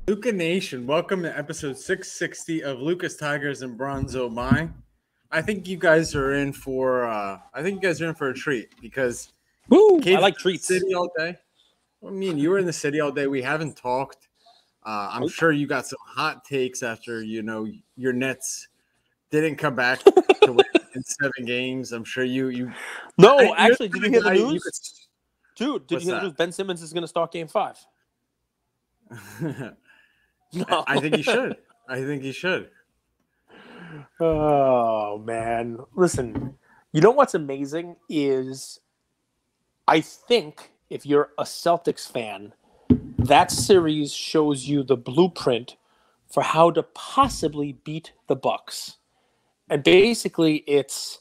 Luca Nation, welcome to episode 660 of Lucas Tigers and Bronzo My. I think you guys are in for a treat because Woo! I Cade's like been in the treats. city all day. I mean, you were in the city all day. We haven't talked. I'm sure you got some hot takes after your Nets didn't come back to win in 7 games. I'm sure you. No, you're actually, the did you hear the guy news? Dude, did What's you hear the that? news? Ben Simmons is going to start Game 5. No. I think he should. I think he should. Oh, man. Listen, you know what's amazing is I think if you're a Celtics fan, that series shows you the blueprint for how to possibly beat the Bucks. And basically, it's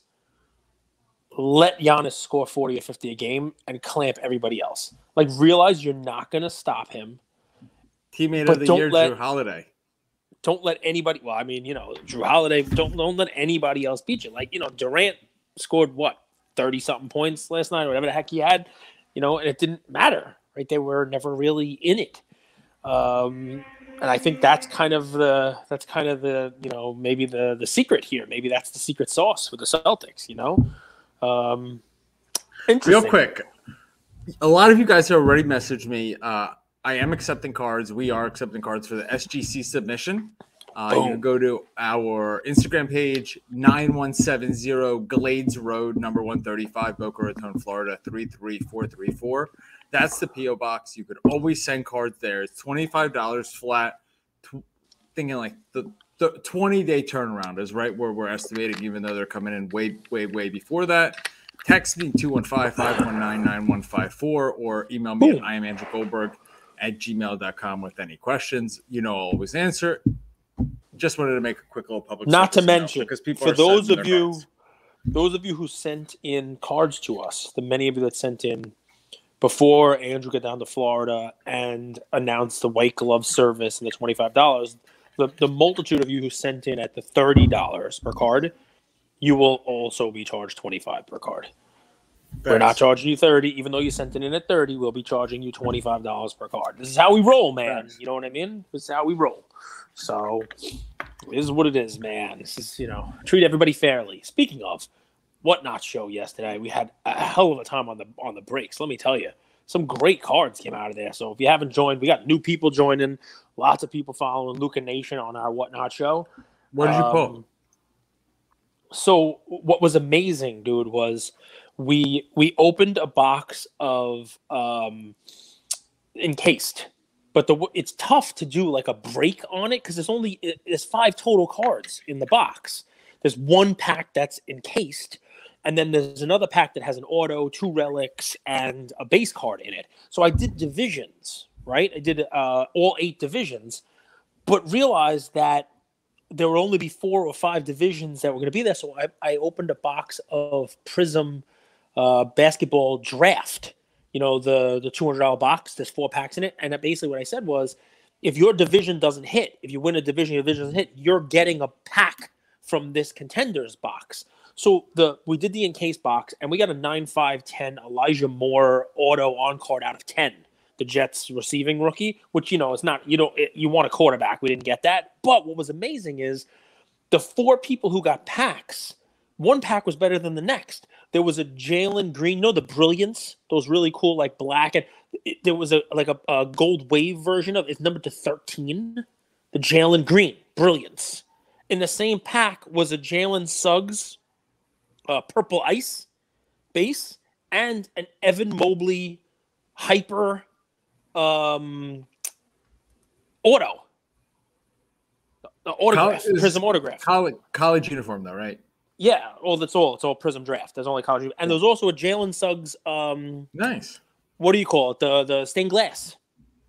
let Giannis score 40 or 50 a game and clamp everybody else. Like, realize you're not going to stop him. Teammate of the year, Drew Holiday. Don't let anybody. Well, I mean, Drew Holiday. Don't let anybody else beat you. Like, Durant scored 30-something points last night, or whatever the heck he had. And it didn't matter, right? They were never really in it. And I think that's kind of the maybe the secret here. Maybe that's the secret sauce for the Celtics. Real quick, a lot of you guys have already messaged me. I am accepting cards. We are accepting cards for the SGC submission. You can go to our Instagram page, 9170 Glades Road, number 135, Boca Raton, Florida, 33434. That's the P.O. box. You could always send cards there. It's $25 flat. Thinking like the 20-day turnaround is right where we're estimating, even though they're coming in way, way, way before that. Text me 215-519-9154 or email me at IamAndrewGoldberg@gmail.com with any questions. I'll always answer. Just wanted to make a quick little public. Not to mention, because people for those of you who sent in cards to us, the many of you that sent in before Andrew got down to Florida and announced the white glove service and the $25, the multitude of you who sent in at the $30 per card, you will also be charged $25 per card. Thanks. We're not charging you $30, even though you sent it in at $30. We'll be charging you $25 per card. This is how we roll, man. Thanks. You know what I mean? This is how we roll. So it is what it is, man. This is treat everybody fairly. Speaking of Whatnot show yesterday, we had a hell of a time on the breaks. Let me tell you, some great cards came out of there. So if you haven't joined, we got new people joining. Lots of people following Luca Nation on our Whatnot show. What did you pull? So what was amazing, dude, was we opened a box of encased, but it's tough to do like a break on it because there's 5 total cards in the box. There's one pack that's encased, and then there's another pack that has an auto, 2 relics, and a base card in it. So I did divisions, right? I did all 8 divisions, but realized that there would only be 4 or 5 divisions that were going to be there. So I opened a box of Prism basketball draft. The $200 box. There's 4 packs in it. And basically what I said was, if your division doesn't hit, if you win a division, your division doesn't hit, you're getting a pack from this contenders box. So we did the encased box, and we got a 9-5-10 Elijah Moore auto on card out of 10. The Jets receiving rookie, which, it's not, you want a quarterback. We didn't get that. But what was amazing is the 4 people who got packs, one pack was better than the next. There was a Jalen Green, the Brilliance, those really cool, like black. And there was a gold wave version of it's numbered to 13, the Jalen Green Brilliance. In the same pack was a Jalen Suggs purple ice base and an Evan Mobley hyper auto. Autograph, Prism autograph. College uniform, though, right? Yeah, it's all Prism draft. There's only college, and there's also a Jalen Suggs. Nice. What do you call it? The stained glass,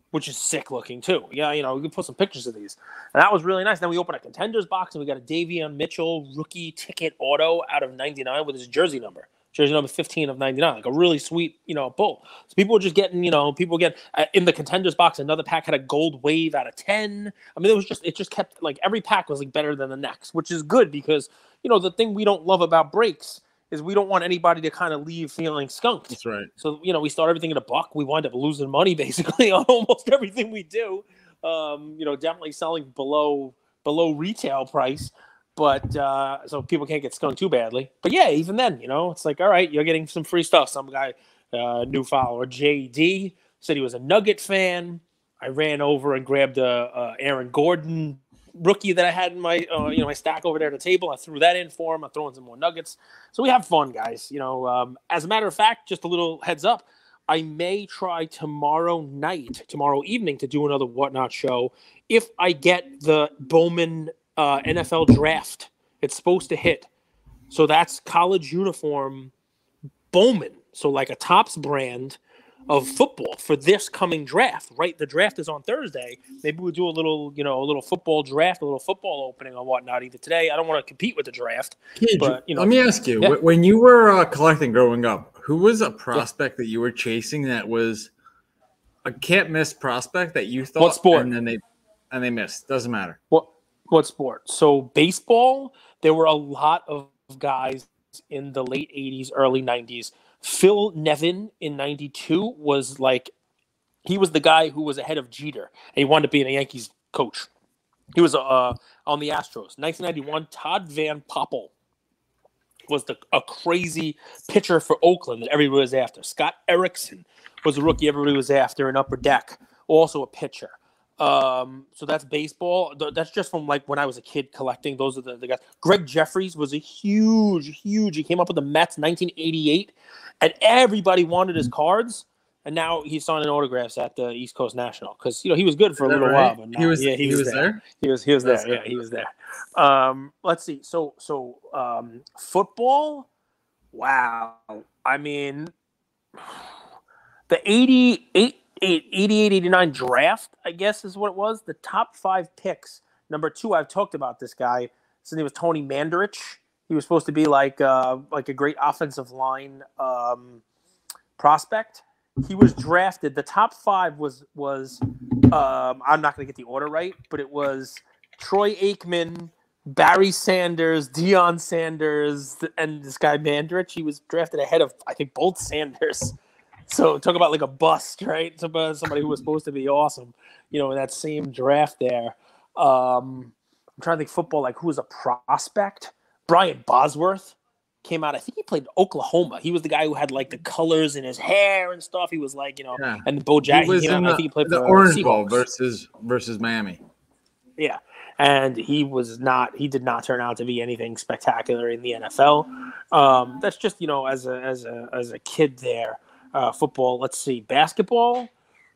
which is sick looking too. Yeah, we can put some pictures of these, and that was really nice. Then we opened a contenders box, and we got a Davion Mitchell rookie ticket auto out of 99 with his jersey number 15 of 99, like a really sweet, pull. So people were just getting, people get in the contenders box. Another pack had a gold wave out of 10. I mean, it just kept like every pack was like better than the next, which is good because, the thing we don't love about breaks is we don't want anybody to kind of leave feeling skunked. That's right. So, we start everything at $1. We wind up losing money basically on almost everything we do. Definitely selling below retail price. But so people can't get stung too badly. But yeah, even then, it's like, all right, you're getting some free stuff. Some guy, new follower, JD, said he was a Nugget fan. I ran over and grabbed a Aaron Gordon rookie that I had in my my stack over there at the table. I threw that in for him. I'm throwing some more Nuggets. So we have fun, guys. As a matter of fact, just a little heads up, I may try tomorrow evening to do another Whatnot show if I get the Bowman NFL draft. It's supposed to hit. So that's college uniform Bowman. So like a Topps brand of football for this coming draft, right? The draft is on Thursday. Maybe we'll do a little football draft, a little football opening or whatnot either today. I don't want to compete with the draft. But, let me ask you, when you were collecting growing up, who was a prospect that you were chasing that was a can't miss prospect that you thought? What sport? And they missed. Doesn't matter. What sport? So baseball, there were a lot of guys in the late 80s, early 90s. Phil Nevin in 92 was he was the guy who was ahead of Jeter, and he wanted to be a Yankees coach. He was on the Astros. 1991, Todd Van Poppel was a crazy pitcher for Oakland that everybody was after. Scott Erickson was a rookie everybody was after in Upper Deck, also a pitcher. So that's baseball. That's just from when I was a kid collecting. Those are the guys. Greg Jeffries was a huge. He came up with the Mets 1988, and everybody wanted his cards. And now he's signing autographs at the East Coast National because he was good for a little while. But now, he was there. He was there. Yeah, he was there. Let's see. So football. Wow. I mean, the 88, 89 draft, I guess is what it was. The top 5 picks. Number 2, I've talked about this guy. His name was Tony Mandarich. He was supposed to be like a great offensive line prospect. He was drafted. The top 5 was I'm not going to get the order right, but it was Troy Aikman, Barry Sanders, Deion Sanders, and this guy Mandarich. He was drafted ahead of, I think, both Sanders. So talk about a bust, right? Somebody who was supposed to be awesome, in that same draft there. I'm trying to think football, who was a prospect? Brian Bosworth came out. I think he played Oklahoma. He was the guy who had the colors in his hair and stuff. He was and Bo Jackson came out. I think he played the for Orange Seahawks. Bowl versus Miami. Yeah. And he did not turn out to be anything spectacular in the NFL. That's just, as a kid there. Football. Let's see, basketball.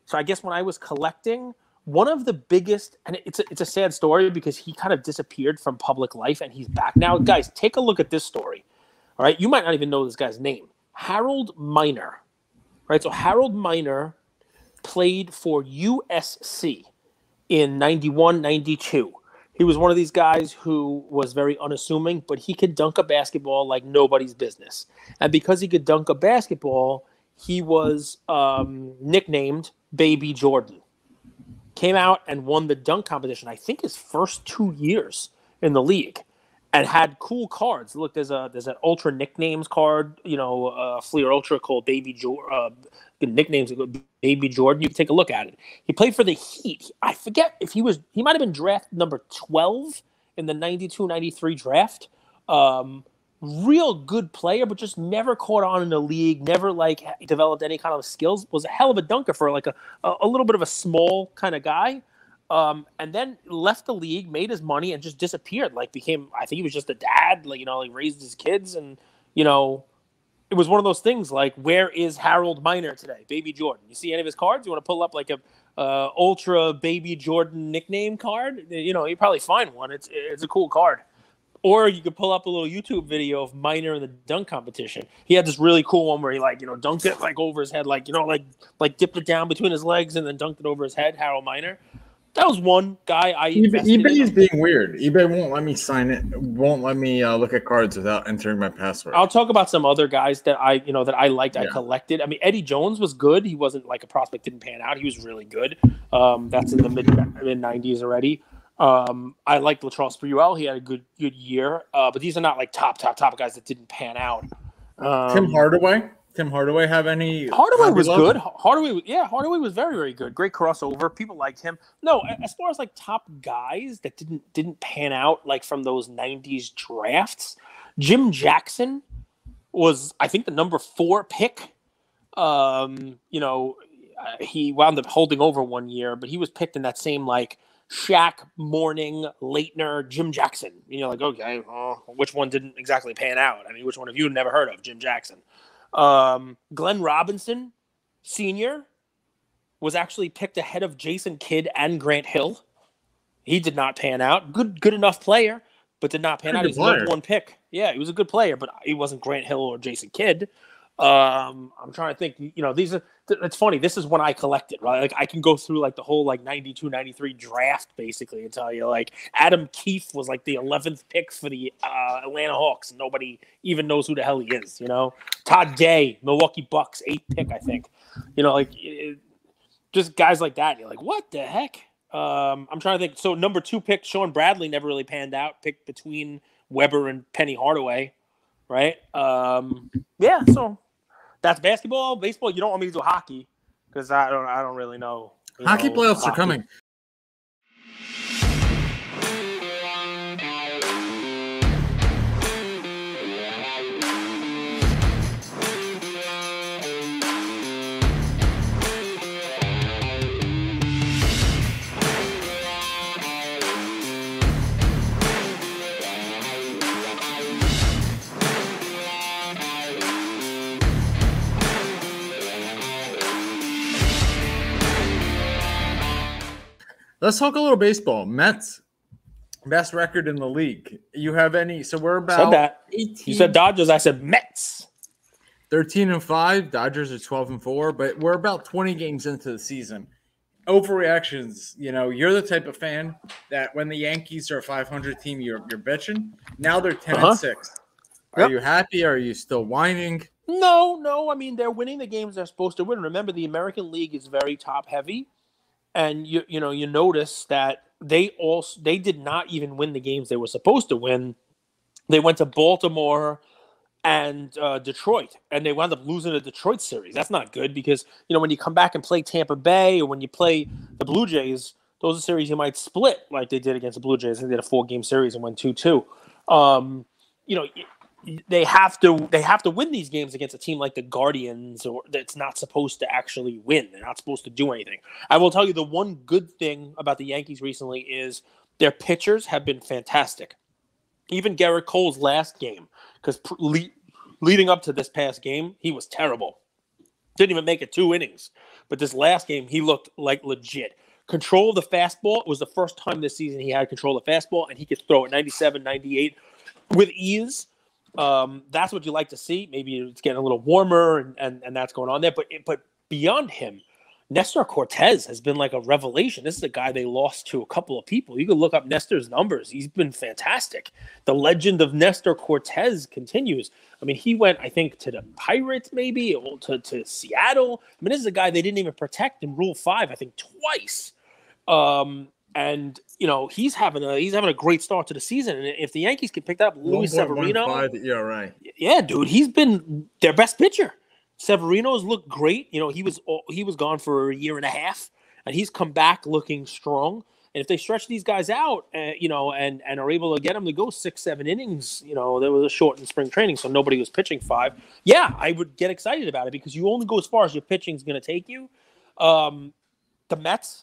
So I guess when I was collecting, one of the biggest, and it's a sad story because he kind of disappeared from public life and he's back now. Guys, take a look at this story. All right, you might not even know this guy's name, Harold Miner. Right, so Harold Miner played for USC in 91, 92. He was one of these guys who was very unassuming, but he could dunk a basketball like nobody's business. And because he could dunk a basketball, he was nicknamed Baby Jordan. Came out and won the dunk competition, I think his first 2 years in the league, and had cool cards. Look, there's an Ultra Nicknames card, Fleer Ultra called Baby Jordan. Nicknames Baby Jordan. You can take a look at it. He played for the Heat. I forget if he might have been drafted number 12 in the 92-93 draft. Real good player, but just never caught on in the league, never developed any kind of skills. Was a hell of a dunker for a little bit of a small kind of guy. And then left the league, made his money, and just disappeared. I think he was just a dad, raised his kids, and it was one of those things where is Harold Miner today? Baby Jordan. You see any of his cards? You want to pull up a Ultra Baby Jordan nickname card? You probably find one. It's a cool card. Or you could pull up a little YouTube video of Miner in the dunk competition. He had this really cool one where he dunked it over his head, dipped it down between his legs and then dunked it over his head. Harold Miner. That was one guy I eBay is being weird. eBay won't let me sign it. Won't let me look at cards without entering my password. I'll talk about some other guys that I liked. Yeah. I collected. I mean, Eddie Jones was good. He wasn't a prospect, didn't pan out. He was really good. That's in the mid 90s already. I liked Latrell Sprewell. He had a good year. But these are not top guys that didn't pan out. Tim Hardaway. Tim Hardaway have any? Hardaway was love? good. Hardaway was very, very good. Great crossover. People liked him. No, as far as like top guys that didn't pan out like from those '90s drafts, Jim Jackson was, I think, the number 4 pick. He wound up holding over one year, but he was picked in that same like Shaq, Mourning, Leitner, Jim Jackson. Like, okay, well, which one didn't exactly pan out? I mean, which one of you had never heard of Jim Jackson? Glenn Robinson, Sr. was actually picked ahead of Jason Kidd and Grant Hill. He did not pan out. Good enough player, but did not pan out. He was the number 1 pick. Yeah, he was a good player, but he wasn't Grant Hill or Jason Kidd. I'm trying to think, it's funny. This is when I collected, right? Like I can go through like the whole like 92, 93 draft basically and tell you like Adam Keefe was like the 11th pick for the Atlanta Hawks. Nobody even knows who the hell he is, Todd Gay, Milwaukee Bucks, 8th pick, I think, just guys like that. You're like, what the heck? I'm trying to think. So number 2 pick, Sean Bradley never really panned out, picked between Weber and Penny Hardaway. Right. Yeah. So that's basketball. Baseball. You don't want me to do hockey because I don't really know. Hockey playoffs are coming. Let's talk a little baseball. Mets, best record in the league. You have any? So we're about said that. 18. You said Dodgers. I said Mets. 13-5. Dodgers are 12-4. But we're about 20 games into the season. Overreactions. You're the type of fan that when the Yankees are a 500 team, you're bitching. Now they're 10-6. Are you happy? Are you still whining? No. I mean, they're winning the games they're supposed to win. Remember, the American League is very top heavy. And you notice that they did not even win the games they were supposed to win. They went to Baltimore and Detroit, and they wound up losing the Detroit series. That's not good because when you come back and play Tampa Bay or when you play the Blue Jays, those are series you might split like they did against the Blue Jays. They did a 4-game series and went 2-2. They have to win these games against a team like the Guardians, or that's not supposed to actually win. They're not supposed to do anything. I will tell you the one good thing about the Yankees recently is their pitchers have been fantastic. Even Garrett Cole's last game, because leading up to this past game, he was terrible. Didn't even make it 2 innings. But this last game, he looked like legit. Control of the fastball. It was the first time this season he had control of the fastball, and he could throw it 97, 98 with ease. That's what you like to see. Maybe it's getting a little warmer and that's going on there. But beyond him, Nestor Cortez has been like a revelation. This is a guy they lost to a couple of people. You can look up Nestor's numbers. He's been fantastic. The legend of Nestor Cortez continues. I mean, he went, I think, to the Pirates maybe, or to Seattle. I mean, this is a guy they didn't even protect in Rule 5, I think, twice. And he's having a great start to the season. And if the Yankees can pick that up, Luis Severino, yeah, right, yeah, dude, he's been their best pitcher. Severino's looked great. He was gone for a year and a half, and he's come back looking strong. And if they stretch these guys out, and are able to get them to go 6-7 innings, there was a shortened spring training, so nobody was pitching 5. Yeah, I would get excited about it because you only go as far as your pitching's going to take you. The Mets.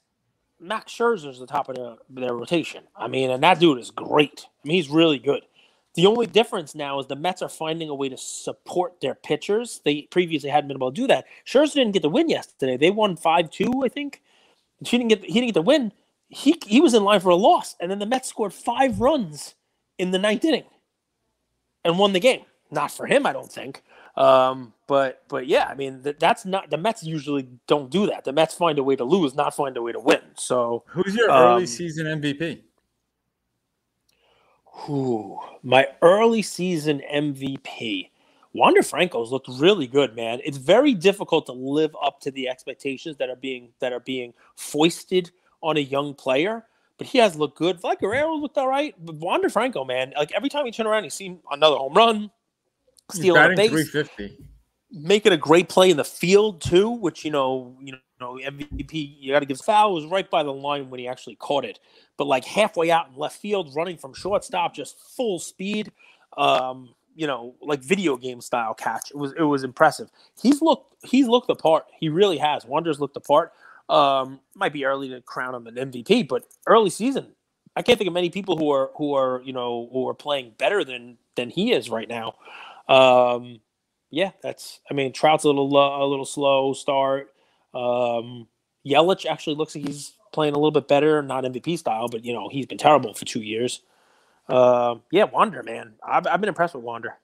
Max Scherzer's the top of their rotation. I mean, and that dude is great. I mean, he's really good. The only difference now is the Mets are finding a way to support their pitchers. They previously hadn't been able to do that. Scherzer didn't get the win yesterday. They won 5-2, I think. He didn't get the win. He was in line for a loss, and then the Mets scored 5 runs in the 9th inning and won the game. Not for him, I don't think. But yeah, I mean, that's not the Mets usually don't do that. The Mets find a way to lose, not find a way to win. So who's your early season MVP? My early season MVP. Wander Franco's looked really good, man. It's very difficult to live up to the expectations that are being foisted on a young player. But he has looked good. Vlad Guerrero looked all right. But Wander Franco, man, like every time he turned around, he seen another home run. Stealing a base. 350. making a great play in the field too, which MVP, you got to give. Foul was right by the line when he actually caught it, but like halfway out in left field, running from shortstop, just full speed. Like video game style catch. It was impressive. He's looked the part. He really has. Wander's looked the part. Might be early to crown him an MVP, but early season, I can't think of many people who are playing better than he is right now. Trout's a little slow start. Yelich actually looks like he's playing a little bit better, not MVP style, but he's been terrible for 2 years. Wander, man, I've been impressed with Wander.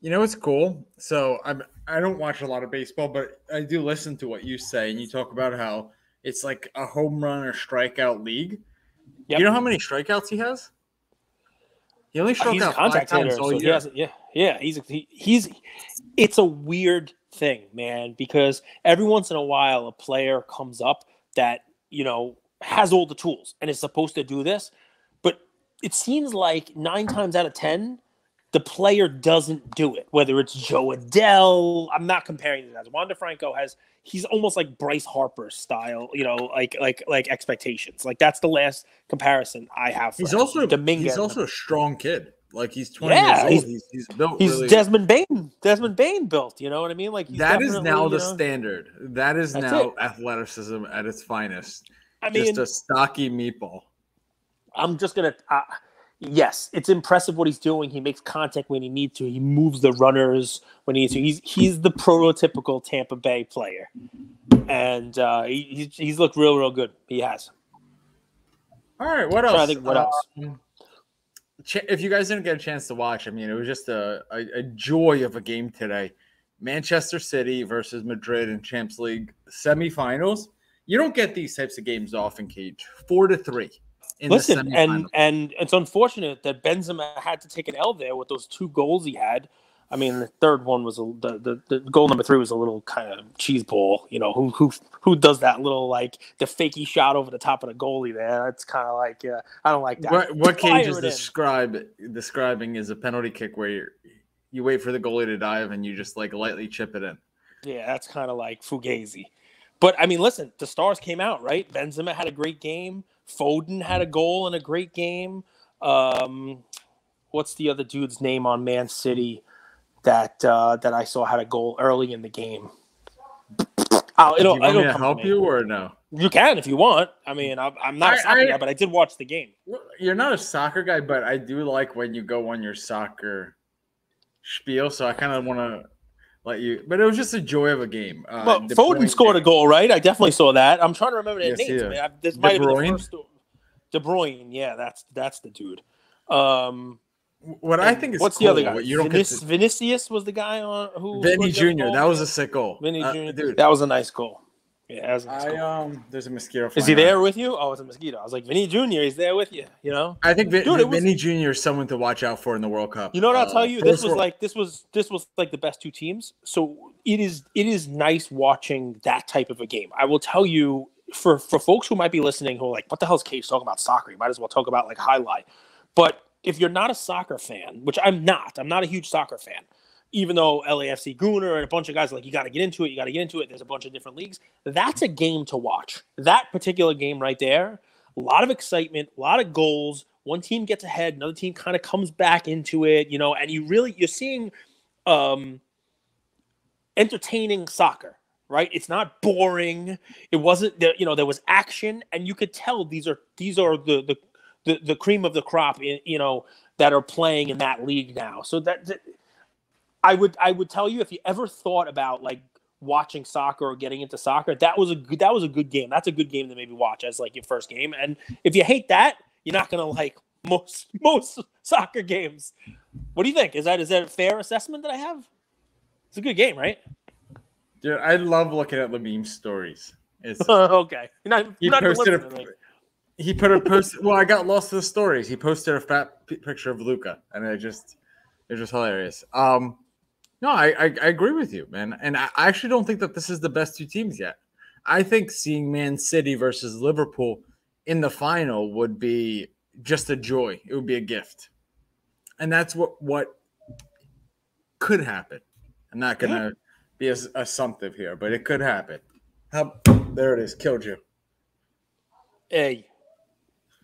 It's cool. So I don't watch a lot of baseball, but I do listen to what you say, and you talk about how it's like a home run or strikeout league. Yep. You know how many strikeouts he has? He only struck out 5 times all year. He's it's a weird thing, man, because every once in a while a player comes up that has all the tools and is supposed to do this, but it seems like 9 times out of 10 the player doesn't do it. Whether it's Joe Adele, I'm not comparing it as Wander Franco he's almost like Bryce Harper style, like expectations. Like that's the last comparison I have. He's also a strong kid. Like he's 20 years old. He's built. He's really... Desmond Bain built. You know what I mean? Like that is now the standard. That is now athleticism at its finest. Just a stocky meatball. I'm just gonna. Yes, it's impressive what he's doing. He makes contact when he needs to. He moves the runners when he needs to. He's the prototypical Tampa Bay player, and he's looked real good. He has. All right, what else? I think what else? If you guys didn't get a chance to watch, it was just a joy of a game today. Manchester City versus Madrid in Champions League semifinals. You don't get these types of games often, Cage. 4-3. Listen, and it's unfortunate that Benzema had to take an L there with those 2 goals he had. I mean, the third one was the goal number 3 was a little kind of cheese ball. Who does that little like the fakey shot over the top of the goalie there? That's kind of like I don't like that. What Cage is describing is a penalty kick where you wait for the goalie to dive and you just like lightly chip it in. Yeah, that's kind of like Fugazi. But I mean, listen, the stars came out, right? Benzema had a great game. Foden had a goal in a great game. What's the other dude's name on Man City that I saw had a goal early in the game? Do you want me to help you or no? You can if you want. I mean, I'm not a soccer guy, but I did watch the game. You're not a soccer guy, but I do like when you go on your soccer spiel, so I kind of want to let you. But it was just a joy of a game. Foden scored a goal, right? I definitely saw that. I'm trying to remember their names. This might have been the first. De Bruyne, yeah, that's the dude. What I think is what's cool, the other guy? Vinicius was the guy on who. Vinny Jr. That was a sick goal. Vinny Jr. Dude, that was a nice goal. Yeah, that was a nice goal. There's a mosquito. Is he there with you? Oh, it's a mosquito. I was like, Vinny Jr. He's there with you. I think Vinny Jr. is someone to watch out for in the World Cup. You know what I'll tell you? This was like the best 2 teams. So it is nice watching that type of a game. I will tell you. For folks who might be listening who are like, what the hell is Cage talking about soccer? You might as well talk about like highlight. But if you're not a soccer fan, which I'm not a huge soccer fan, even though LAFC Gooner and a bunch of guys are like, you got to get into it. There's a bunch of different leagues. That's a game to watch. That particular game right there, a lot of excitement, a lot of goals. One team gets ahead, another team kind of comes back into it, and you're seeing entertaining soccer. Right, it's not boring. It wasn't there. There was action, and you could tell these are the cream of the crop. That are playing in that league now. So that I would tell you if you ever thought about like watching soccer or getting into soccer, that was a good game. That's a good game to maybe watch as like your first game. And if you hate that, you're not gonna like most soccer games. What do you think? Is that a fair assessment that I have? It's a good game, right? Dude, I love looking at Lamim's stories. Okay. He put a post. Well, I got lost in the stories. He posted a fat picture of Luca, and it was just hilarious. No, I agree with you, man. And I actually don't think that this is the best 2 teams yet. I think seeing Man City versus Liverpool in the final would be just a joy. It would be a gift. And that's what could happen. I'm not gonna be assumptive here, but it could happen. There it is. Killed you. Hey,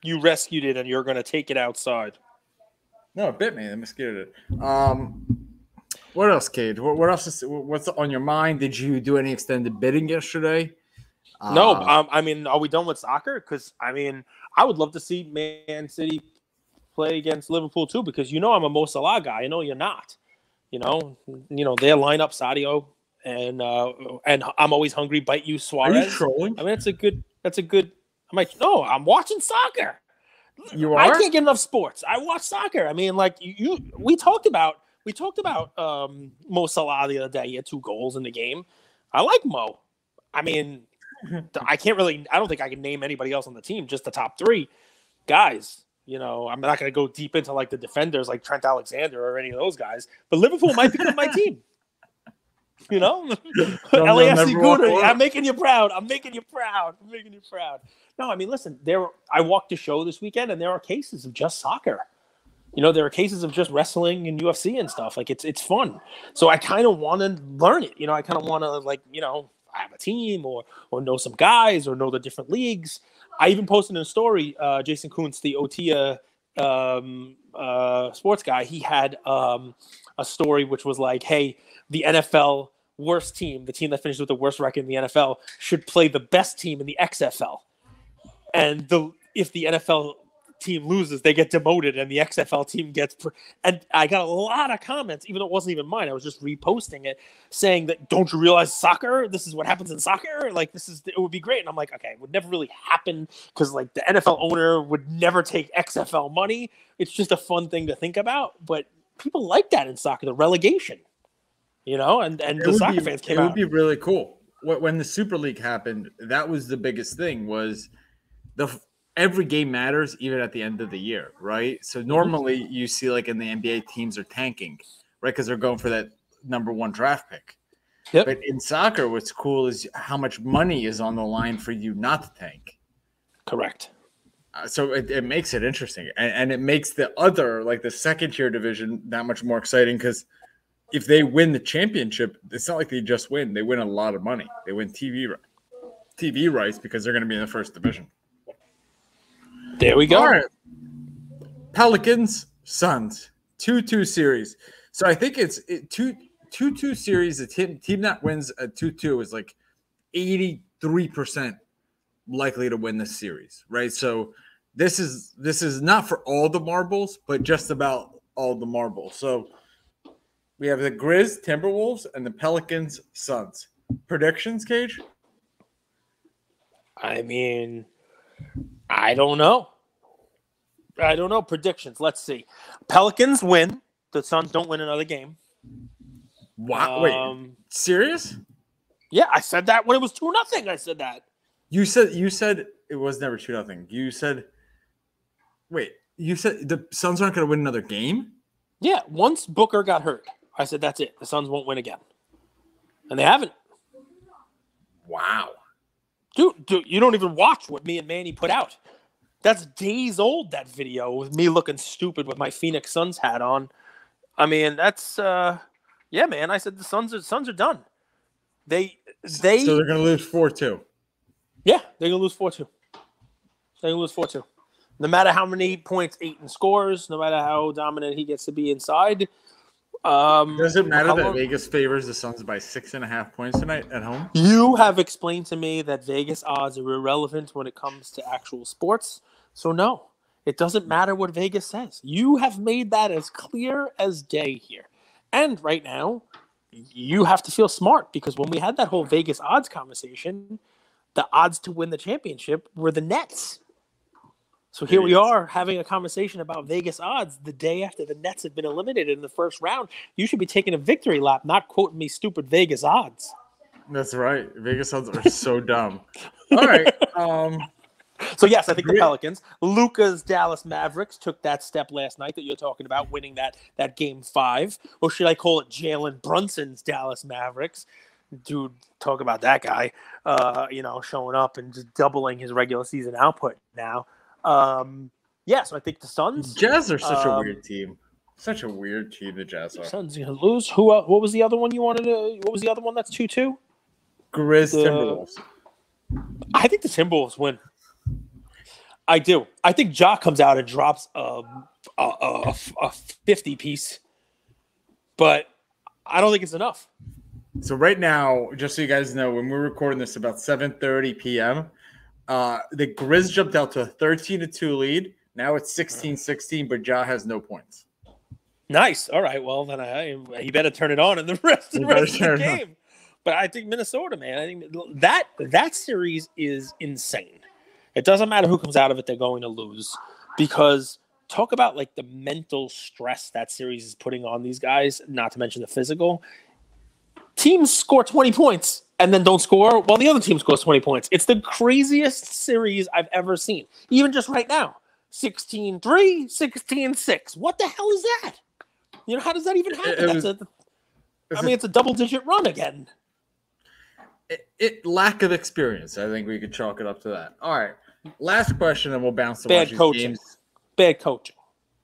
you rescued it, and you're going to take it outside. No, it bit me. The mosquito did. What else, Cage? What else? What's on your mind? Did you do any extended bidding yesterday? No, I mean, are we done with soccer? Because, I mean, I would love to see Man City play against Liverpool, too, because I'm a Mo Salah guy. I know you're not. Their lineup, Sadio, and I'm always hungry, bite you, Suarez. Are you trolling? I mean, that's a good. No, I'm watching soccer. You are? I can't get enough sports. I watch soccer. I mean, like we talked about Mo Salah the other day. He had 2 goals in the game. I like Mo. I mean, I don't think I can name anybody else on the team, just the top 3 guys. I'm not going to go deep into like the defenders like Trent Alexander or any of those guys, but Liverpool might become my team. LAFC Gooner, I'm making you proud. No, I mean, listen, I walked the show this weekend, and there are cases of just soccer. There are cases of just wrestling and UFC and stuff. Like it's fun. So I kind of want to learn it. I kind of want to have a team or know some guys or know the different leagues. I even posted in a story, Jason Kuntz, the OTIA sports guy, he had a story which was like, hey, the NFL worst team, the team that finished with the worst record in the NFL, should play the best team in the XFL. And if the NFL team loses, they get demoted, and the XFL team gets. And I got a lot of comments, even though it wasn't even mine. I was just reposting it, saying that, don't you realize soccer? This is what happens in soccer. Like it would be great. And I'm like, okay, it would never really happen because like the NFL owner would never take XFL money. It's just a fun thing to think about, but people like that in soccer, the relegation. And the soccer fans came out. It would be really cool. When the Super League happened, that was the biggest thing. Was every game matters, even at the end of the year, right? So normally you see like in the NBA, teams are tanking, right? Because they're going for that number 1 draft pick. Yep. But in soccer, what's cool is how much money is on the line for you not to tank. Correct. So it makes it interesting, and it makes the other, like the second tier division, that much more exciting because if they win the championship, it's not like they just win. They win a lot of money. They win TV rights because they're going to be in the first division. There we go. All right. Pelicans, Suns, 2-2 series. So I think it's 2-2 series. The team that wins a 2-2 is like 83% likely to win this series, right? So this is not for all the marbles, but just about all the marbles. So we have the Grizz, Timberwolves, and the Pelicans, Suns. Predictions, Cage? I mean, I don't know. Predictions. Let's see. Pelicans win. The Suns don't win another game. Wow. Wait, serious? Yeah, I said that when it was 2-0. I said that. You said it was never 2-0. You said the Suns aren't going to win another game? Yeah, once Booker got hurt, I said that's it. The Suns won't win again. And they haven't. Wow. Dude, you don't even watch what me and Manny put out. That's days old, that video, with me looking stupid with my Phoenix Suns hat on. I mean, that's yeah, man. I said the Suns are done. So they're going to lose 4-2. Yeah, they're going to lose 4-2. They're going to lose 4-2. No matter how many points Ayton scores, no matter how dominant he gets to be inside. Does it matter that Vegas favors the Suns by 6.5 points tonight at home? You have explained to me that Vegas odds are irrelevant when it comes to actual sports. So no, it doesn't matter what Vegas says. You have made that as clear as day here. And right now, you have to feel smart because when we had that whole Vegas odds conversation, the odds to win the championship were the Nets. So here we are having a conversation about Vegas odds the day after the Nets have been eliminated in the first round. You should be taking a victory lap, not quoting me stupid Vegas odds. That's right. Vegas odds are so dumb. All right. So, yes, I think the Pelicans. Luka's Dallas Mavericks took that step last night that you're talking about, winning that Game 5. Or should I call it Jalen Brunson's Dallas Mavericks? Dude, talk about that guy, showing up and just doubling his regular season output now. So I think the Suns. Jazz are such a weird team. Such a weird team the Jazz are. Suns gonna lose. Who? What was the other one you wanted to? What was the other one that's 2-2? Timberwolves. I think the Timberwolves win. I do. I think Ja comes out and drops a 50 piece, but I don't think it's enough. So right now, just so you guys know, when we're recording this about 7:30 p.m., the Grizz jumped out to a 13-2 lead. Now it's 16-16, but Ja has no points. Nice. All right. Well, then he better turn it on in the rest of the game. But I think Minnesota, man. I think that series is insane. It doesn't matter who comes out of it; they're going to lose because talk about like the mental stress that series is putting on these guys. Not to mention the physical. Teams score 20 points and then don't score while the other team scores 20 points. It's the craziest series I've ever seen. Even just right now, 16-3, 16-6. What the hell is that? You know, how does that even happen? It's a double-digit run again. Lack of experience. I think we could chalk it up to that. All right. Last question, and we'll bounce to bad coaching. Games. Bad coaching,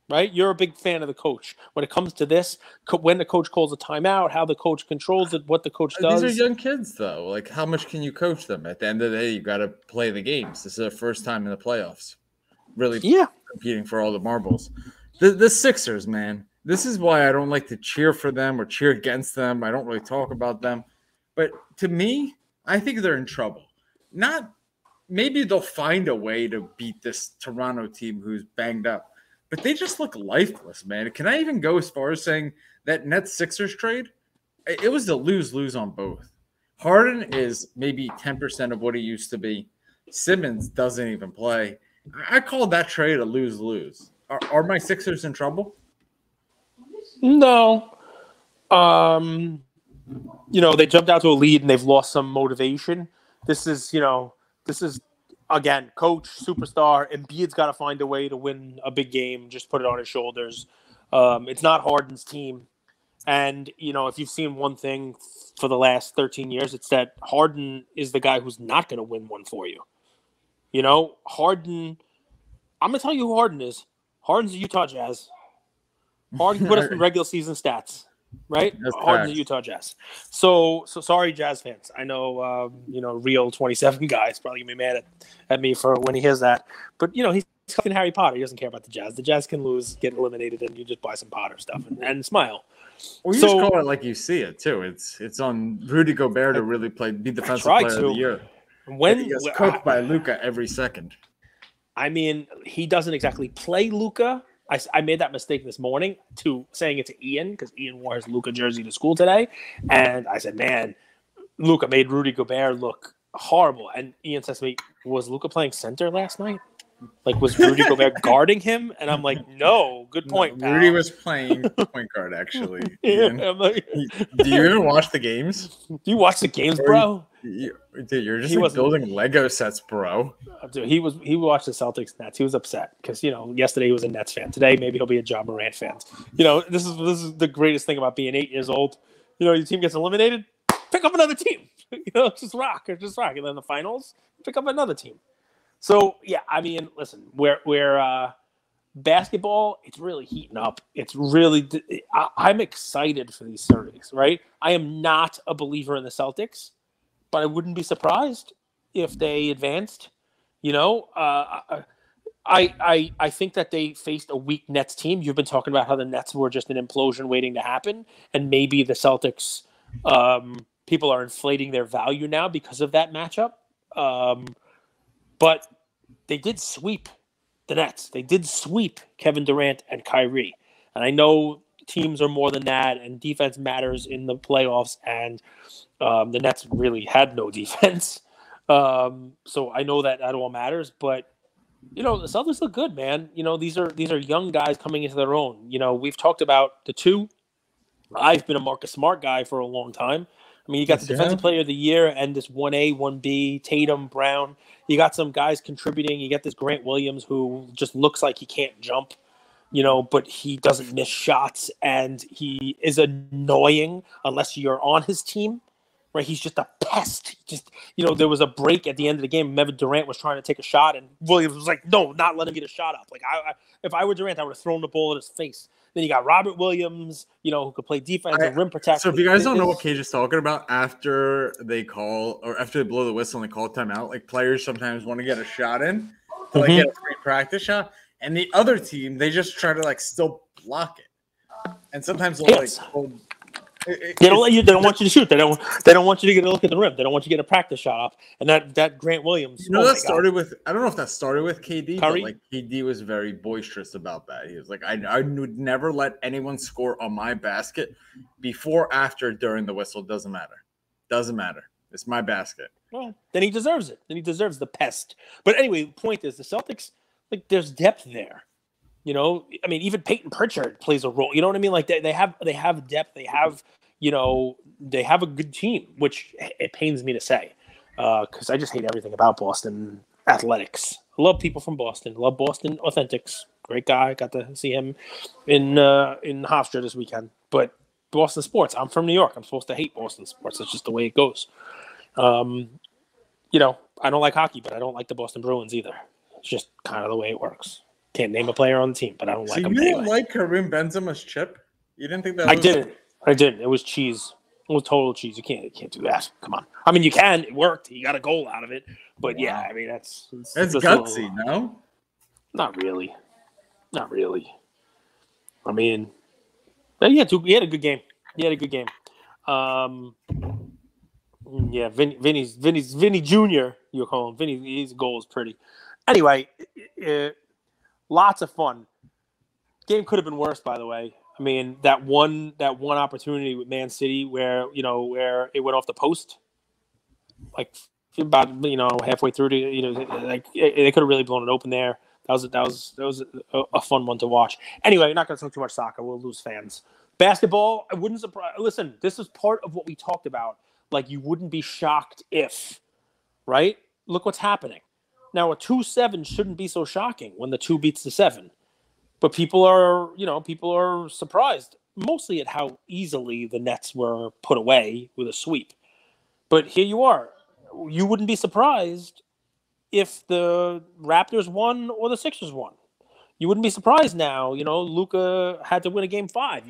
right? You're a big fan of the coach. When it comes to this, when the coach calls a timeout, how the coach controls it, what the coach does. These are young kids, though. Like, how much can you coach them? At the end of the day, you got to play the games. This is their first time in the playoffs. Really competing for all the marbles. The Sixers, man. This is why I don't like to cheer for them or cheer against them. I don't really talk about them. But to me, I think they're in trouble. Maybe they'll find a way to beat this Toronto team who's banged up. But they just look lifeless, man. Can I even go as far as saying that Nets-Sixers trade? It was a lose-lose on both. Harden is maybe 10% of what he used to be. Simmons doesn't even play. I call that trade a lose-lose. Are my Sixers in trouble? No. They jumped out to a lead and they've lost some motivation. This is again, coach, superstar, Embiid's got to find a way to win a big game, just put it on his shoulders. It's not Harden's team. And, if you've seen one thing for the last 13 years, it's that Harden is the guy who's not going to win one for you. Harden, I'm going to tell you who Harden is. Harden's the Utah Jazz. Harden put us in regular season stats, right? Harden's the Utah Jazz. So sorry, Jazz fans. I know, real 27 guys probably going to be mad at me for when he hears that. But, he's fucking Harry Potter. He doesn't care about the Jazz. The Jazz can lose, get eliminated, and you just buy some Potter stuff and smile. Well, you just call it like you see it, too. It's on Rudy Gobert to really be defensive player of the year. He gets cooked by Luka every second. I mean, he doesn't exactly play Luka. I made that mistake this morning saying it to Ian because Ian wore his Luka jersey to school today. And I said, man, Luka made Rudy Gobert look horrible. And Ian says to me, was Luka playing center last night? Like, was Rudy Gobert guarding him? And I'm like, no, good point, pal. Rudy was playing point guard, actually. Like, do you even watch the games? Do you watch the games, bro? Dude, you're just building Lego sets, bro. Dude, he watched the Celtics Nets. He was upset because yesterday he was a Nets fan. Today maybe he'll be a Ja Morant fan. This is the greatest thing about being 8 years old. Your team gets eliminated, pick up another team. Just rock. And then the finals, pick up another team. So yeah, I mean, listen, we're basketball. It's really heating up. It's really. I'm excited for these series. Right, I am not a believer in the Celtics. But I wouldn't be surprised if they advanced. I think that they faced a weak Nets team. You've been talking about how the Nets were just an implosion waiting to happen, and maybe the Celtics people are inflating their value now because of that matchup. But they did sweep the Nets. They did sweep Kevin Durant and Kyrie, and I know teams are more than that, and defense matters in the playoffs, and the Nets really had no defense. So I know that all matters, but the Celtics look good, man. These are young guys coming into their own. We've talked about the two. I've been a Marcus Smart guy for a long time. I mean, you got the defensive player of the year and this 1A, 1B, Tatum, Brown. You got some guys contributing. You got this Grant Williams who just looks like he can't jump. But he doesn't miss shots, and he is annoying unless you're on his team, right? He's just a pest. There was a break at the end of the game. Kevin Durant was trying to take a shot, and Williams was like, no, not let him get a shot up. Like, if I were Durant, I would have thrown the ball at his face. Then you got Robert Williams, who could play defense and rim protect. So if you guys don't know what Cage is talking about, after they blow the whistle and they call timeout, like players sometimes want to get a shot in to like get a free practice shot, and the other team they just try to like still block it, and sometimes they'll they don't let you. They don't want you to shoot. They don't want you to get a look at the rim. They don't want you to get a practice shot off. And that Grant Williams. That started with. I don't know if that started with KD, Curry? But like KD was very boisterous about that. He was like, I would never let anyone score on my basket before, after, during the whistle. Doesn't matter. Doesn't matter. It's my basket. Well, then he deserves it. Then he deserves the pest. But anyway, the point is the Celtics. Like, there's depth there. I mean, even Peyton Pritchard plays a role. You know what I mean? Like they have depth. They have, they have a good team, which it pains me to say, because I just hate everything about Boston athletics. I love people from Boston. Love Boston Authentics. Great guy. Got to see him in Hofstra this weekend. But Boston sports. I'm from New York. I'm supposed to hate Boston sports. That's just the way it goes. I don't like hockey, but I don't like the Boston Bruins either. It's just kind of the way it works. Can't name a player on the team, but I don't like him. You didn't like Karim Benzema's chip? You didn't think that? I didn't. It was cheese. It was total cheese. You can't do that. Come on. I mean, you can. It worked. You got a goal out of it. But yeah, I mean, that's gutsy. No, not really. Not really. I mean, he had a good game. Yeah, Vinny Jr. You call him Vinny. His goal is pretty. Anyway. Lots of fun. Game could have been worse, by the way. I mean, that one opportunity with Man City where it went off the post, like about halfway through to like they could have really blown it open there. That was a fun one to watch. Anyway, not going to talk too much soccer. We'll lose fans. Basketball, I wouldn't surprise. Listen, this is part of what we talked about. Like, you wouldn't be shocked if, right? Look what's happening. Now, a 2-7 shouldn't be so shocking when the 2 beats the 7. But people are surprised, mostly at how easily the Nets were put away with a sweep. But here you are. You wouldn't be surprised if the Raptors won or the Sixers won. You wouldn't be surprised now. Luka had to win a game 5.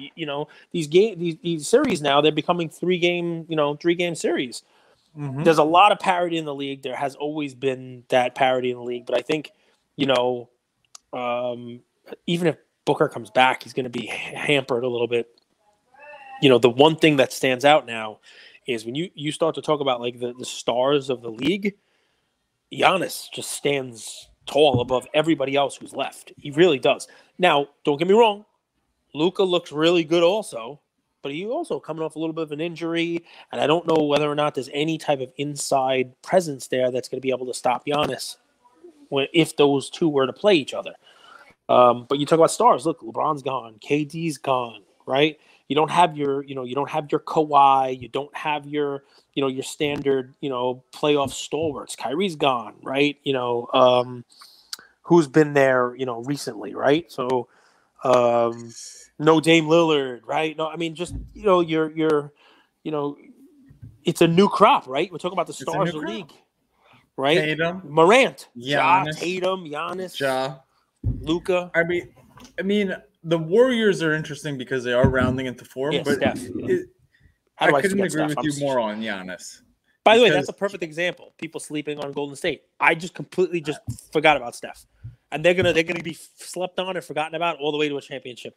These series now, they're becoming 3-game series. Mm-hmm. There's a lot of parity in the league. There has always been that parity in the league. But I think, even if Booker comes back, he's going to be hampered a little bit. The one thing that stands out now is when you start to talk about like the stars of the league, Giannis just stands tall above everybody else who's left. He really does. Now, don't get me wrong. Luka looks really good also. But he's also coming off a little bit of an injury, and I don't know whether or not there's any type of inside presence there that's going to be able to stop Giannis if those two were to play each other. But you talk about stars. Look, LeBron's gone, KD's gone, right? You don't have your Kawhi. You don't have your standard, playoff stalwarts. Kyrie's gone, right? Who's been there, recently, right? So. No Dame Lillard, right? No, I mean, just, you're it's a new crop, right? We're talking about the stars of the league, right? Tatum, Morant, Giannis, Tatum, Giannis, Luka. I mean, the Warriors are interesting because they are rounding into form, but Steph. I couldn't agree with you more on Giannis. By the way, that's a perfect example. People sleeping on Golden State. I just completely forgot about Steph. And they're gonna be slept on and forgotten about all the way to a championship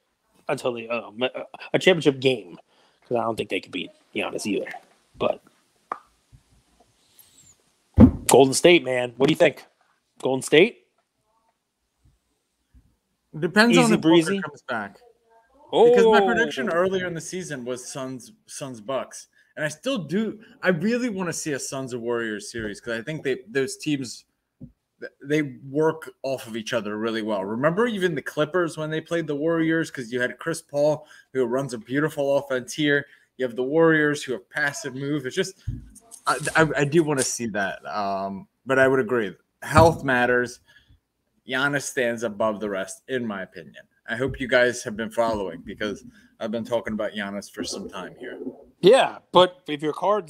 until a championship game, because I don't think they could beat Giannis either. But Golden State, man, what do you think? Golden State? Depends Easy on if breezy Booker comes back. Because my prediction earlier in the season was Suns Bucks, and I still do. I really want to see a Suns or Warriors series because I think those teams. They work off of each other really well. Remember even the Clippers when they played the Warriors, because you had Chris Paul, who runs a beautiful offense here. You have the Warriors who have passive move. It's just I do want to see that. But I would agree. Health matters. Giannis stands above the rest, in my opinion. I hope you guys have been following because I've been talking about Giannis for some time here. Yeah, but if your card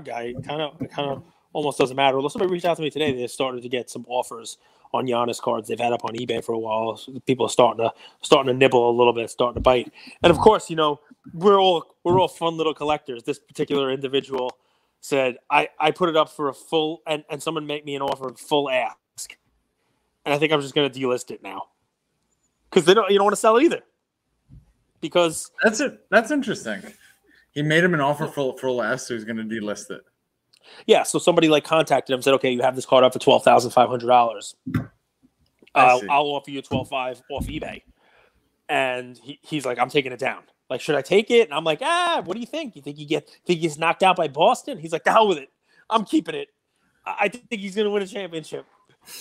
guy, kind of almost doesn't matter. Well, somebody reached out to me today. They started to get some offers on Giannis cards they've had up on eBay for a while. So people are starting to nibble a little bit, starting to bite. And of course, we're all fun little collectors. This particular individual said, I put it up for a full, and someone made me an offer of full ask. And I think I'm just going to delist it now. Because you don't want to sell it either. Because that's interesting. He made him an offer for less, so he's going to delist it. Yeah, so somebody contacted him and said, okay, you have this card up for $12,500. I'll offer you $12,500 off eBay. And he's like, I'm taking it down. Like, should I take it? And I'm like, what do you think? You think he gets knocked out by Boston? He's like, the hell with it. I'm keeping it. I think he's going to win a championship.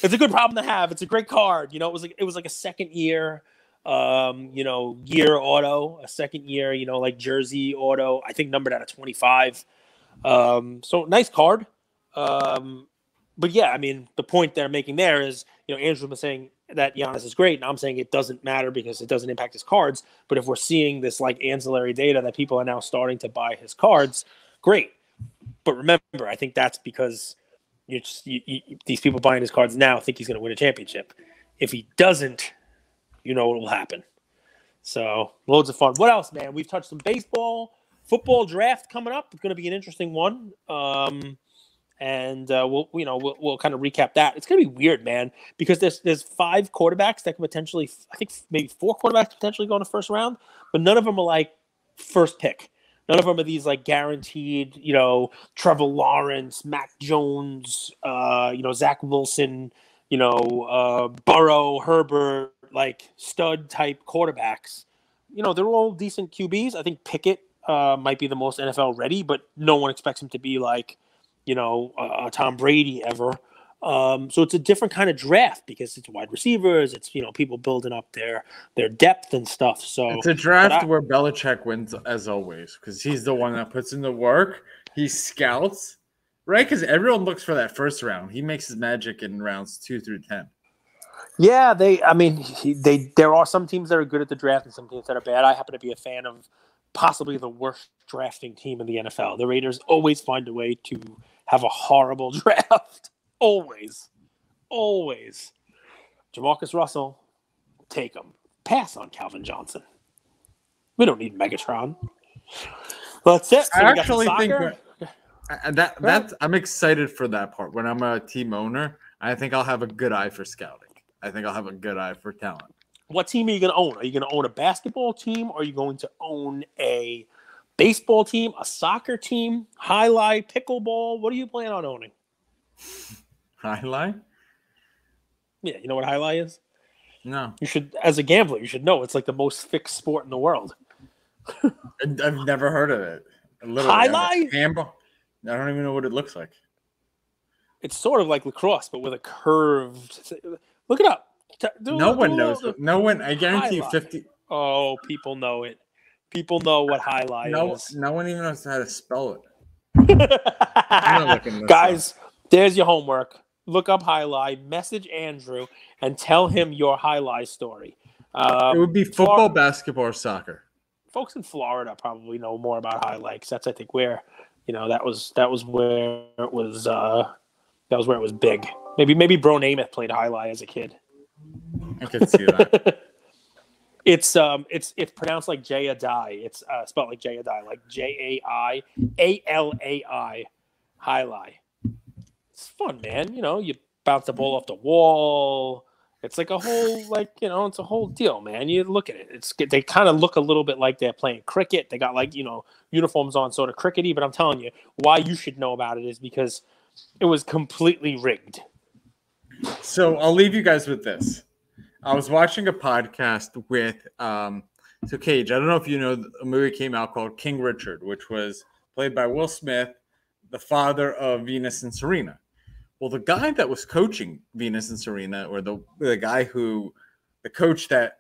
It's a good problem to have. It's a great card. It was like a second year, year auto, a second year, like jersey auto. I think numbered out of 25. So nice card. But yeah, I mean, the point they're making there is, Andrew was saying that Giannis is great, and I'm saying it doesn't matter because it doesn't impact his cards. But if we're seeing this ancillary data that people are now starting to buy his cards, great. But remember, I think that's because these people buying his cards now think he's going to win a championship. If he doesn't, what will happen. So loads of fun. What else, man? We've touched some baseball, football draft coming up. It's going to be an interesting one. And we'll kind of recap that. It's going to be weird, man, because there's 5 quarterbacks that could potentially, I think maybe 4 quarterbacks potentially go in the first round, but none of them are first pick. None of them are these guaranteed, Trevor Lawrence, Mac Jones, Zach Wilson, Burrow, Herbert, stud type quarterbacks. They're all decent QBs. I think Pickett might be the most NFL ready, but no one expects him to be Tom Brady ever. So it's a different kind of draft because it's wide receivers. It's, people building up their depth and stuff. So it's a draft where Belichick wins as always because he's the one that puts in the work. He scouts, right? Because everyone looks for that first round. He makes his magic in rounds 2 through 10. Yeah, there are some teams that are good at the draft and some teams that are bad. I happen to be a fan of possibly the worst drafting team in the NFL. The Raiders always find a way to have a horrible draft. Always. Jamarcus Russell, take him. Pass on Calvin Johnson. We don't need Megatron. Well, that's it. So I actually think that I'm excited for that part. When I'm a team owner, I think I'll have a good eye for scouting. I think I'll have a good eye for talent. What team are you going to own? Are you going to own a basketball team? Or are you going to own a baseball team, a soccer team, highlight, pickleball? What do you plan on owning? Highlight? Yeah, you know what highlight is? No. You should, as a gambler, you should know. It's like the most fixed sport in the world. I've never heard of it. Highlight? I don't even know what it looks like. It's sort of like lacrosse, but with a curved. Look it up. No one knows. No one. I guarantee you 50. Oh, people know it. People know what highlight is. No one even knows how to spell it. Guys, there's your homework. Look up highlight, message Andrew, and tell him your highlight story. It would be football, basketball, or soccer. Folks in Florida probably know more about highlights. That's I think where that was where it was that was where it was big. Maybe Bro Namath played highlight as a kid. I could see that. It's pronounced like Jayadai. It's spelled like Jayadai, like Jaialai, highlight. It's fun, man. You bounce the ball off the wall. It's like a whole it's a whole deal, man. You look at it. They kind of look a little bit like they're playing cricket. They got uniforms on, sort of crickety. But I'm telling you, why you should know about it is because it was completely rigged. So I'll leave you guys with this. I was watching a podcast with so Cage. I don't know if you know, a movie came out called King Richard, which was played by Will Smith, the father of Venus and Serena. Well, the guy that was coaching Venus and Serena, or the coach that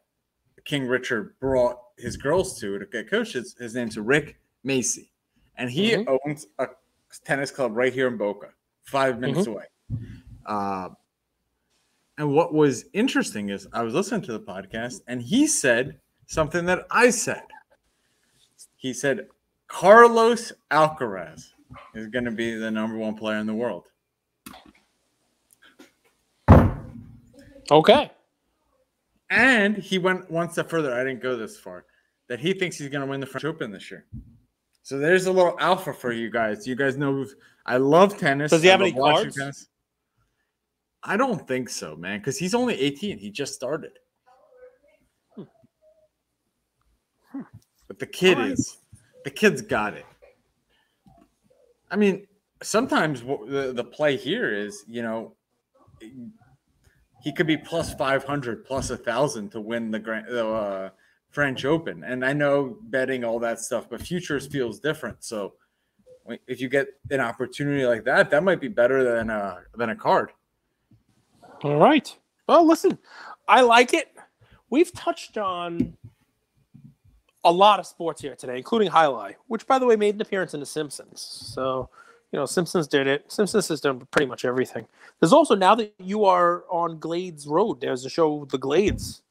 King Richard brought his girls to get coached, his name's Rick Macy, and he owns a tennis club right here in Boca, 5 minutes away. And what was interesting is I was listening to the podcast, and he said something that I said. He said, Carlos Alcaraz is going to be the number 1 player in the world. Okay. And he went one step further. I didn't go this far. That he thinks he's going to win the French Open this year. So there's a little alpha for you guys. You guys know I love tennis. Does he have I any love watching cards? tennis. I don't think so, man, because he's only 18. He just started. But the kid's got it. I mean, sometimes the play here is, he could be plus 500, plus 1,000 to win the French Open. And I know betting all that stuff, but futures feels different. So if you get an opportunity like that, that might be better than a card. All right. Well, listen, I like it. We've touched on a lot of sports here today, including highlight, which, by the way, made an appearance in The Simpsons. So, Simpsons did it. Simpsons has done pretty much everything. There's also, now that you are on Glades Road, there's a show, The Glades.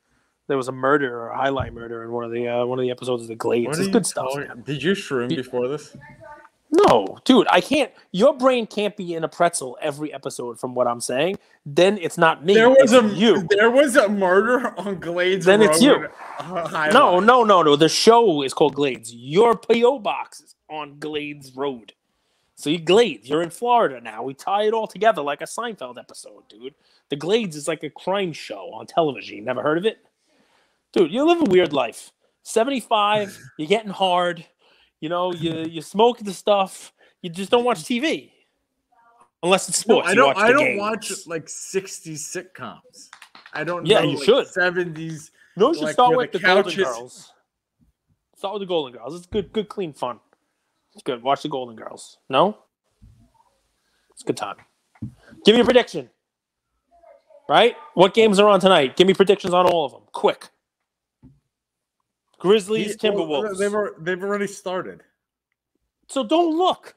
There was a murder or a highlight murder in one of the episodes of The Glades. It's good stuff. Did you shroom before this? No, dude, I can't. Your brain can't be in a pretzel every episode from what I'm saying. Then it's not me. There was a murder on Glades Then Road. It's you. No. The show is called Glades. Your P.O. box is on Glades Road. So you Glades. You're in Florida now. We tie it all together like a Seinfeld episode, dude. The Glades is like a crime show on television. You never heard of it? Dude, you live a weird life. 75, you're getting hard. You smoke the stuff. You just don't watch TV, unless it's sports. I don't watch like 60s sitcoms. I don't. Yeah, know, you should. 70s. No, you should start with the Golden Girls. Start with the Golden Girls. It's good, clean fun. It's good. Watch the Golden Girls. No, it's a good time. Give me a prediction. Right? What games are on tonight? Give me predictions on all of them. Quick. Grizzlies, Timberwolves. They've already started. So don't look.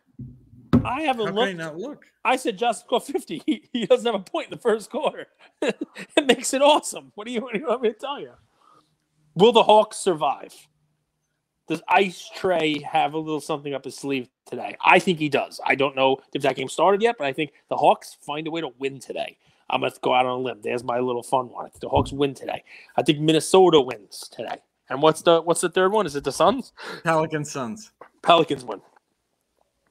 I haven't looked. How can I not look? I said just score 50. He doesn't have a point in the first quarter. It makes it awesome. What do you want me to tell you? Will the Hawks survive? Does Ice Trey have a little something up his sleeve today? I think he does. I don't know if that game started yet, but I think the Hawks find a way to win today. I'm going to go out on a limb. There's my little fun one. I think the Hawks win today. I think Minnesota wins today. And what's the third one? Is it the Suns? Suns. Pelicans win.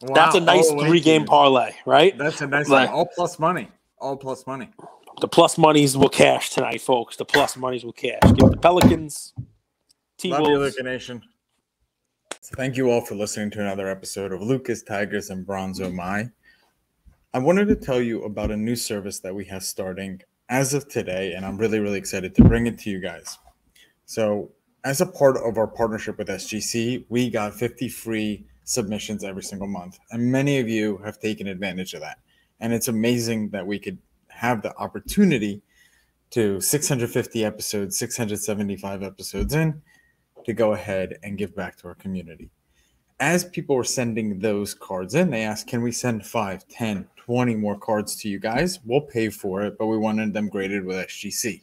Wow. That's a nice 3-game parlay, right? That's a nice one. All plus money. The plus monies will cash tonight, folks. The plus monies will cash. Give the Pelicans, T-Wolves. Love you, Luca Nation. So thank you all for listening to another episode of Lucas, Tigers, and Bronzo My. I wanted to tell you about a new service that we have starting as of today, and I'm really, really excited to bring it to you guys. So as a part of our partnership with SGC, we got 50 free submissions every single month. And many of you have taken advantage of that. And it's amazing that we could have the opportunity to 650 episodes, 675 episodes in, to go ahead and give back to our community. As people were sending those cards in, they asked, can we send 5, 10, 20 more cards to you guys? We'll pay for it, but we wanted them graded with SGC.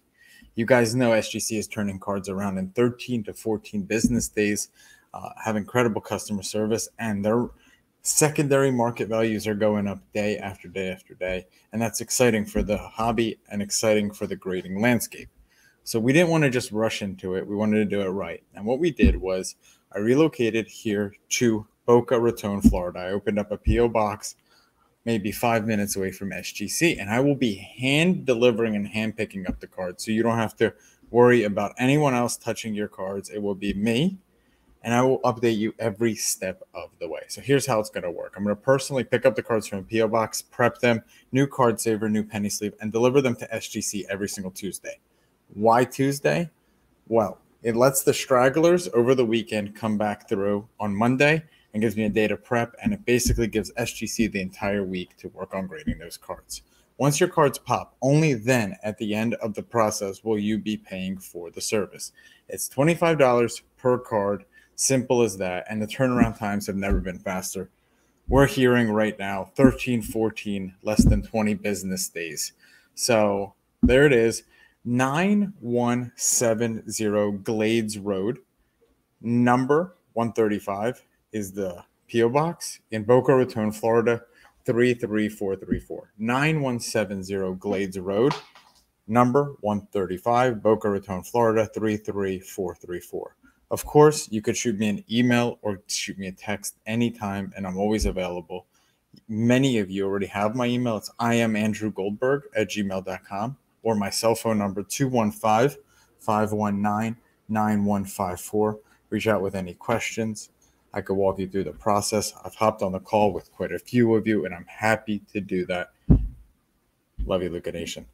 You guys know SGC is turning cards around in 13 to 14 business days, have incredible customer service, and their secondary market values are going up day after day after day. And that's exciting for the hobby and exciting for the grading landscape. So we didn't want to just rush into it. We wanted to do it right. And what we did was I relocated here to Boca Raton, Florida. I opened up a P.O. box maybe 5 minutes away from SGC, and I will be hand delivering and hand picking up the cards. So you don't have to worry about anyone else touching your cards. It will be me, and I will update you every step of the way. So here's how it's going to work. I'm going to personally pick up the cards from a P.O. box, prep them, new card saver, new penny sleeve, and deliver them to SGC every single Tuesday. Why Tuesday? Well, it lets the stragglers over the weekend come back through on Monday and gives me a day to prep, and it basically gives SGC the entire week to work on grading those cards. Once your cards pop, only then at the end of the process will you be paying for the service. It's $25 per card, simple as that, and the turnaround times have never been faster. We're hearing right now 13, 14, less than 20 business days. So there it is, 9170 Glades Road, number 135. Is the P.O. Box in Boca Raton, Florida, 33434. 9170 Glades Road, number 135, Boca Raton, Florida 33434. Of course, you could shoot me an email or shoot me a text anytime, and I'm always available. Many of you already have my email. It's iamandrewgoldberg@gmail.com, or my cell phone number 215-519-9154. Reach out with any questions. I could walk you through the process. I've hopped on the call with quite a few of you, and I'm happy to do that. Love you, Luca Nation.